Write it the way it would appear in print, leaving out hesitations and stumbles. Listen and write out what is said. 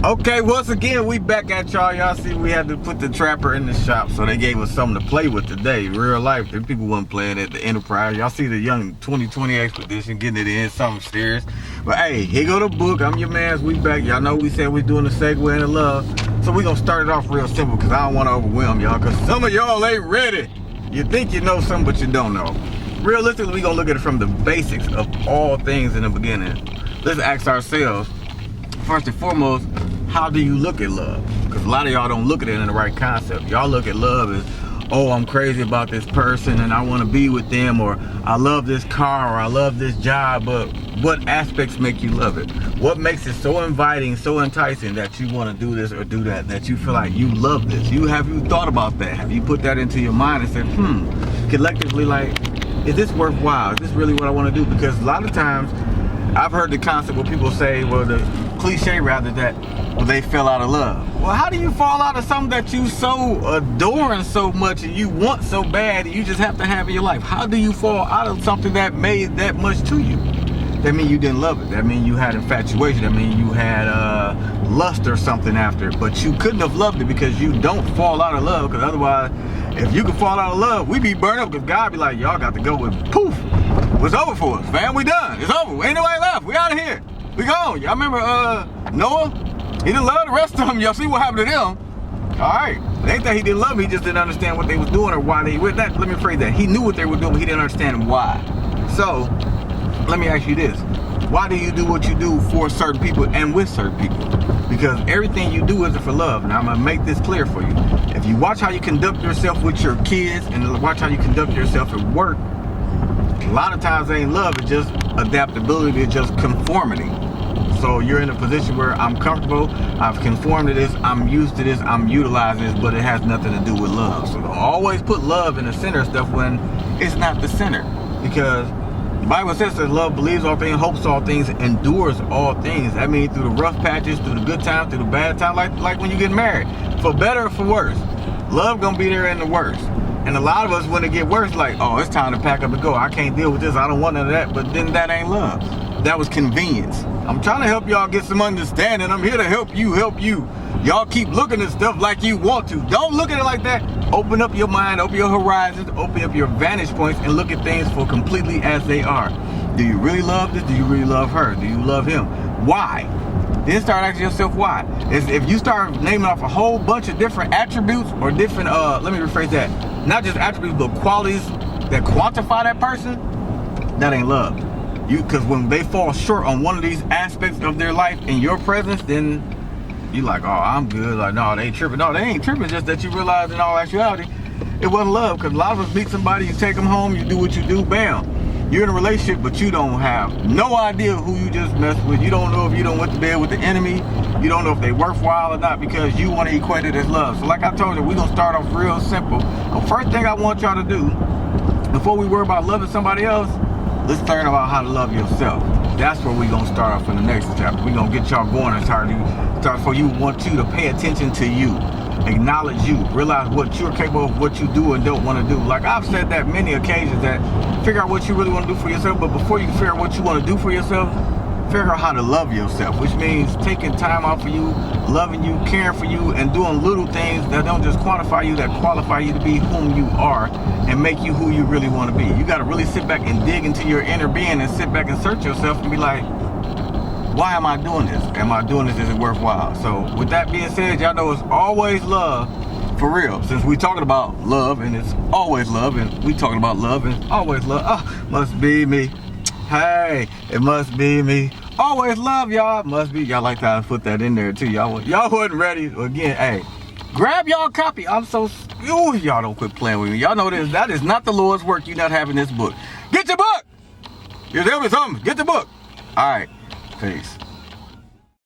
Okay, once again, we back at y'all. Y'all see we had to put the trapper in the shop, so they gave us something to play with today. Real life, the people wasn't playing at the Enterprise. Y'all see the young 2020 Expedition getting it in, something serious. But hey, here go the book. I'm your mans. We back. Y'all know we said we doing the segue into love. So we gonna start it off real simple, because I don't want to overwhelm y'all, because some of y'all ain't ready. You think you know something, but you don't know. Realistically, we gonna look at it from the basics of all things in the beginning. Let's ask ourselves, first and foremost, how do you look at love? Because a lot of y'all don't look at it in the right concept. Y'all look at love as, oh, I'm crazy about this person and I want to be with them, or I love this car, or I love this job. But what aspects make you love it? What makes it so inviting, so enticing that you want to do this or do that, that you feel like you love this? Have you thought about that? Have you put that into your mind and said, collectively, like, is this worthwhile? Is this really what I want to do? Because a lot of times I've heard the concept where people say, well, the cliche rather, that, well, they fell out of love. Well, how do you fall out of something that you so adoring so much and you want so bad and you just have to have in your life? How do you fall out of something that made that much to you? That means you didn't love it. That means you had infatuation. That means you had lust or something after it. But you couldn't have loved it, because you don't fall out of love. Because otherwise, if you could fall out of love, we'd be burned up, because God be like, y'all got to go, with poof. It's over for us, fam. We done. It's over. Ain't nobody left. We out of here. We gone. Y'all remember Noah? He didn't love the rest of them. Y'all see what happened to them? All right. It ain't that he didn't love them. He just didn't understand what they was doing or why they with that. Let me phrase that. He knew what they were doing, but he didn't understand why. So let me ask you this. Why do you do what you do for certain people and with certain people? Because everything you do isn't for love. Now I'm going to make this clear for you. If you watch how you conduct yourself with your kids and watch how you conduct yourself at work, a lot of times it ain't love, it's just adaptability, it's just conformity. So you're in a position where I'm comfortable, I've conformed to this, I'm used to this, I'm utilizing this, but it has nothing to do with love. So don't always put love in the center of stuff when it's not the center. Because the Bible says that love believes all things, hopes all things, endures all things. That means through the rough patches, through the good times, through the bad times, like when you get married. For better or for worse. Love gonna be there in the worst. And a lot of us, when it get worse, like, oh, it's time to pack up and go. I can't deal with this. I don't want none of that. But then that ain't love. That was convenience. I'm trying to help y'all get some understanding. I'm here to help you. Y'all keep looking at stuff like you want to. Don't look at it like that. Open up your mind, open your horizons, open up your vantage points, and look at things for completely as they are. Do you really love this? Do you really love her? Do you love him? Why? Then start asking yourself why. If you start naming off a whole bunch of different attributes or different, let me rephrase that, not just attributes, but qualities that quantify that person, that ain't love. Because when they fall short on one of these aspects of their life in your presence, then you like, oh, I'm good. Like, no, they ain't tripping. No, they ain't tripping. Just that you realize in all actuality, it wasn't love. Because a lot of us meet somebody, you take them home, you do what you do, bam. You're in a relationship, but you don't have no idea who you just messed with. You don't know if you don't went to bed with the enemy. You don't know if they worthwhile or not, because you want to equate it as love. So like I told you, we're going to start off real simple. The first thing I want y'all to do, before we worry about loving somebody else, let's learn about how to love yourself. That's where we're going to start off in the next chapter. We're going to get y'all going and start for you, want you to pay attention to you. Acknowledge you, realize what you're capable of, what you do and don't want to do. Like I've said that many occasions, that figure out what you really want to do for yourself, but before you can figure out what you want to do for yourself, figure out how to love yourself, which means taking time out for you, loving you, caring for you, and doing little things that don't just quantify you, that qualify you to be whom you are and make you who you really want to be. You got to really sit back and dig into your inner being and sit back and search yourself and be like, why am I doing this? Am I doing this? Is it worthwhile? So with that being said, y'all know it's always love, for real. Since we talking about love and it's always love, and we talking about love and always love. Oh, must be me. Hey, it must be me. Always love, y'all. Must be. Y'all like to put that in there too. Y'all wasn't ready. Again, hey, grab y'all copy. Ooh, y'all don't quit playing with me. Y'all know this. That is not the Lord's work. You not having this book. Get your book. You tell me something. Get the book. All right. Peace.